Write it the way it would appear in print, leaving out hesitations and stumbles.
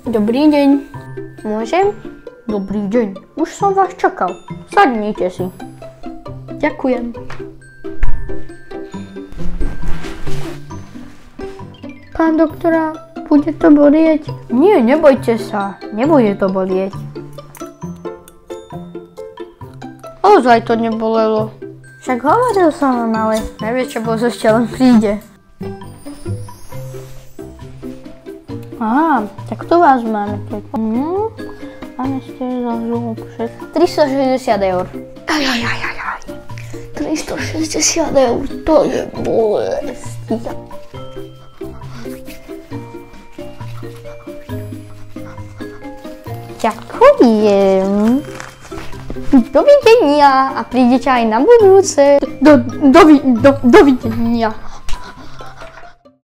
Dobrý deň. Môžem? Dobrý deň. Už som vás čakal. Sadnite si. Ďakujem. Pán doktora, bude to bolieť? Nie, nebojte sa. Nebude to bolieť. Ozaj to nebolelo. Však hovoril som vám, ale nevie, čo bol ešte len príde. Á, tak tu vás máme. Anestéza, zub, všetko. 360 eur. Aj. 360 eur, to je bolesť. Ďakujem. Dovidenia a prídete aj na budúce. Dovidenia.